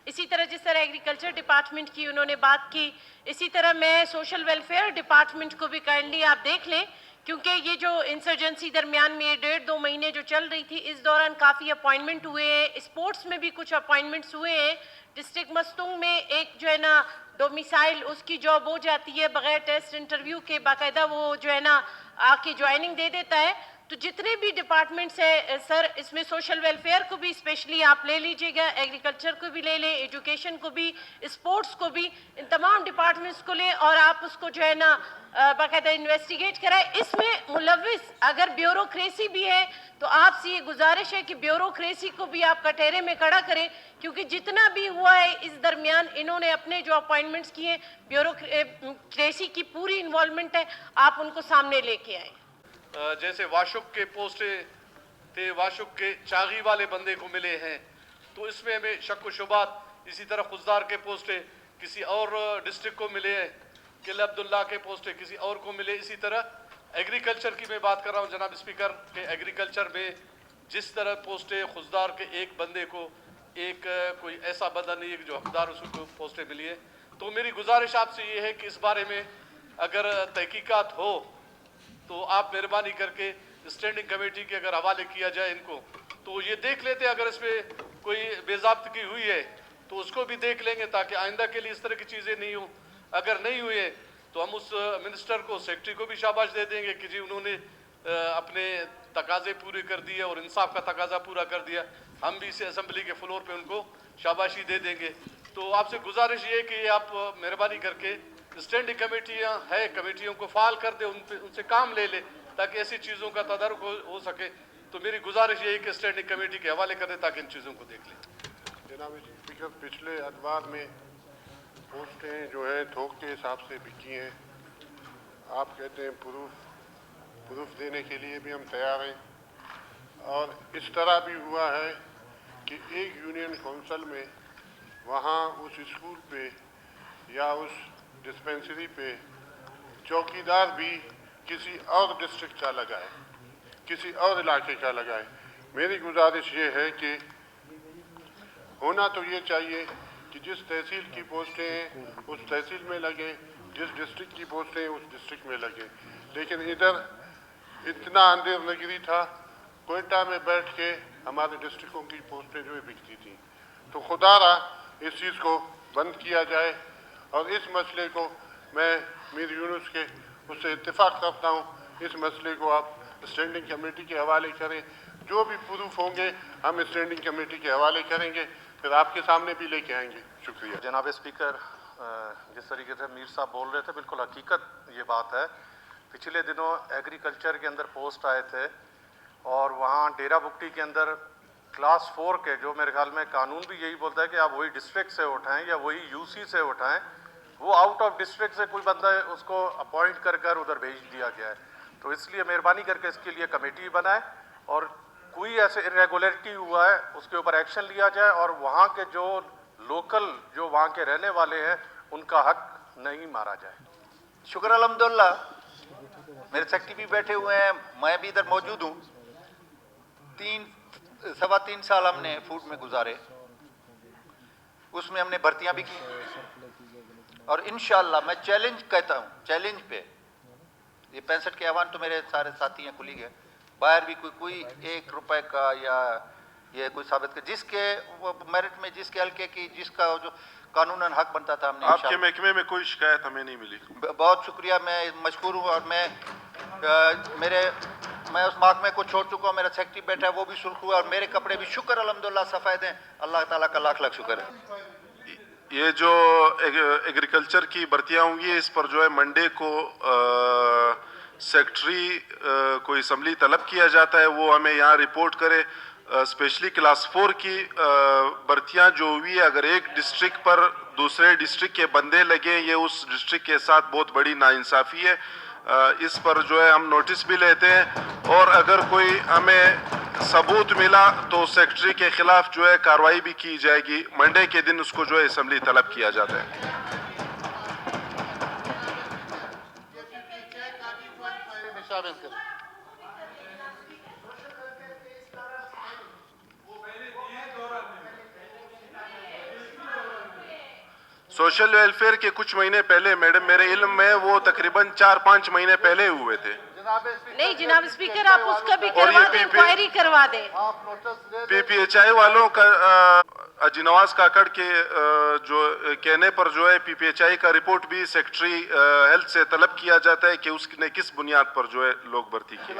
इसी तरह जिस तरह एग्रीकल्चर डिपार्टमेंट की उन्होंने बात की, इसी तरह मैं सोशल वेलफेयर डिपार्टमेंट को भी काइंडली आप देख लें, क्योंकि ये जो इंसर्जेंसी दरमियान में 1.5-2 महीने जो चल रही थी, इस दौरान काफ़ी अपॉइंटमेंट हुए हैं, स्पोर्ट्स में भी कुछ अपॉइंटमेंट्स हुए हैं। डिस्ट्रिक्ट मस्तूंग में एक जो है ना डोमिसाइल उसकी जॉब हो जाती है, बगैर टेस्ट इंटरव्यू के बाकायदा वो जो है ना आके ज्वाइनिंग दे देता है। तो जितने भी डिपार्टमेंट्स हैं सर, इसमें सोशल वेलफेयर को भी स्पेशली आप ले लीजिएगा, एग्रीकल्चर को भी ले लें, एजुकेशन को भी, स्पोर्ट्स को भी, इन तमाम डिपार्टमेंट्स को लें और आप उसको जो है ना बाकायदा इन्वेस्टिगेट कराएं। इसमें मुलविस अगर ब्यूरोक्रेसी भी है तो आपसे ये गुजारिश है कि ब्यूरोक्रेसी को भी आप कटहरे में खड़ा करें, क्योंकि जितना भी हुआ है इस दरमियान इन्होंने अपने जो अपॉइंटमेंट्स किए हैं, ब्यूरोक्रेसी की पूरी इन्वॉल्वमेंट है, आप उनको सामने लेके आए। जैसे वाशुक के पोस्टें थे, वाशुक के चागी वाले बंदे को मिले हैं, तो इसमें हमें शक व शुबात। इसी तरह खुजदार के पोस्टें किसी और डिस्ट्रिक्ट को मिले हैं, किला अब्दुल्ला के पोस्टें किसी और को मिले। इसी तरह एग्रीकल्चर की मैं बात कर रहा हूँ जनाब स्पीकर, के एग्रीकल्चर में जिस तरह पोस्टें खुजदार के एक बंदे को, एक कोई ऐसा बंदा नहीं है जो हकदार उसको पोस्टें मिली है। तो मेरी गुजारिश आपसे ये है कि इस बारे में अगर तहकीकात हो तो आप मेहरबानी करके स्टैंडिंग कमेटी के अगर हवाले किया जाए इनको, तो ये देख लेते हैं अगर इसमें कोई बेज़ाब्तगी हुई है तो उसको भी देख लेंगे, ताकि आइंदा के लिए इस तरह की चीज़ें नहीं हो। अगर नहीं हुए तो हम उस मिनिस्टर को, सेक्रेटरी को भी शाबाश दे देंगे कि जी उन्होंने अपने तकाजे पूरे कर दिए और इंसाफ का तकाजा पूरा कर दिया। हम भी इसे असम्बली के फ्लोर पे उनको शाबाशी दे देंगे। तो आपसे गुजारिश ये है कि आप मेहरबानी करके स्टैंडिंग कमेटियाँ है, कमेटियों को फाल कर दे, उनसे काम ले ले ताकि ऐसी चीज़ों का तदारुक हो सके। तो मेरी गुजारिश ये है कि स्टैंडिंग कमेटी के हवाले कर दे ताकि इन चीज़ों को देख लें। जनाब स्पीकर, पिछले अदवार में पोस्टें जो है थोक के हिसाब से बिकी हैं। आप कहते हैं प्रूफ देने के लिए भी हम तैयार हैं। और इस तरह भी हुआ है कि एक यूनियन काउंसिल में वहाँ उस स्कूल पे या उस डिस्पेंसरी पे चौकीदार भी किसी और डिस्ट्रिक्ट का लगाए, किसी और इलाके का लगाए। मेरी गुजारिश ये है कि होना तो ये चाहिए कि जिस तहसील की पोस्टें हैं उस तहसील में लगे, जिस डिस्ट्रिक्ट की पोस्टें हैं उस डिस्ट्रिक्ट में लगे। लेकिन इधर इतना अंधेर नगरी था, कोयटा में बैठ के हमारे डिस्ट्रिक्टों की पोस्टें जो है बिकती थी। तो खुदारा इस चीज़ को बंद किया जाए। और इस मसले को मैं मीर यूनुस के उससे इत्तेफाक करता हूँ, इस मसले को आप स्टैंडिंग कमेटी के हवाले करें। जो भी प्रूफ होंगे हम स्टैंडिंग कमेटी के हवाले करेंगे, फिर आपके सामने भी लेके आएंगे। शुक्रिया जनाब स्पीकर, जिस तरीके से मीर साहब बोल रहे थे बिल्कुल हकीकत ये बात है। पिछले दिनों एग्रीकल्चर के अंदर पोस्ट आए थे और वहाँ डेरा बुक्टी के अंदर क्लास 4 के, जो मेरे ख्याल में कानून भी यही बोलता है कि आप वही डिस्ट्रिक्ट से उठाएं या वही यूसी से उठाएं, वो आउट ऑफ डिस्ट्रिक्ट से कोई बंदा उसको अपॉइंट कर कर उधर भेज दिया गया है। तो इसलिए मेहरबानी करके इसके लिए कमेटी बनाए और कोई ऐसे इरेगुलरिटी हुआ है उसके ऊपर एक्शन लिया जाए और वहाँ के जो लोकल, जो वहाँ के रहने वाले हैं, उनका हक नहीं मारा जाए। शुक्र अल्हम्दुलिल्लाह, मेरे सेक्रेटरी भी बैठे हुए हैं, मैं भी इधर मौजूद हूँ। 3-3.25 साल हमने फूड में गुजारे, उसमें हमने भर्तियाँ भी की और इंशाअल्लाह मैं चैलेंज कहता हूँ, चैलेंज पे ये 65 के ऐवान तो मेरे सारे साथी हैं, कुलीग हैं, बाहर भी कोई 1 रुपए का या ये कोई साबित कर, जिसके मेरिट में, जिसके हल्के की, जिसका जो कानूनन हक बनता था, हमने आपके महकमे में कोई शिकायत हमें नहीं मिली। बहुत शुक्रिया, मैं मशकूर हूँ। और मैं उस महकमे को छोड़ चुका हूँ, मेरा सेक्रेटरी बैठा है वो भी सुर्ख हुआ और मेरे कपड़े भी शुक्र अल्हम्दुलिल्लाह सफ़ेद हैं। अल्लाह ताला का लाख लाख शुक्र है। ये जो एग्रीकल्चर की भर्तियाँ होंगी, इस पर जो है मंडे को सेक्रेटरी को असम्बली तलब किया जाता है, वो हमें यहाँ रिपोर्ट करे। स्पेशली क्लास 4 की भर्तियाँ जो हुई है, अगर एक डिस्ट्रिक्ट पर दूसरे डिस्ट्रिक्ट के बंदे लगे, ये उस डिस्ट्रिक्ट के साथ बहुत बड़ी नाइंसाफ़ी है। इस पर जो है हम नोटिस भी लेते हैं और अगर कोई हमें सबूत मिला तो सेक्रेटरी के खिलाफ जो है कार्रवाई भी की जाएगी। मंडे के दिन उसको जो है असम्बली तलब किया जाता है। सोशल वेलफेयर के कुछ महीने पहले मैडम मेरे इल्म में वो तकरीबन 4-5 महीने पहले हुए थे। नहीं जनाब स्पीकर, आप उसका भी करवा दें, इंक्वायरी करवा दें। पीपीएचआई वालों का अजी नवाज काकड़ के जो कहने पर जो है पीपीएचआई का रिपोर्ट भी सेक्रेटरी हेल्थ से तलब किया जाता है कि उसने किस बुनियाद पर जो है लोग भर्ती किए।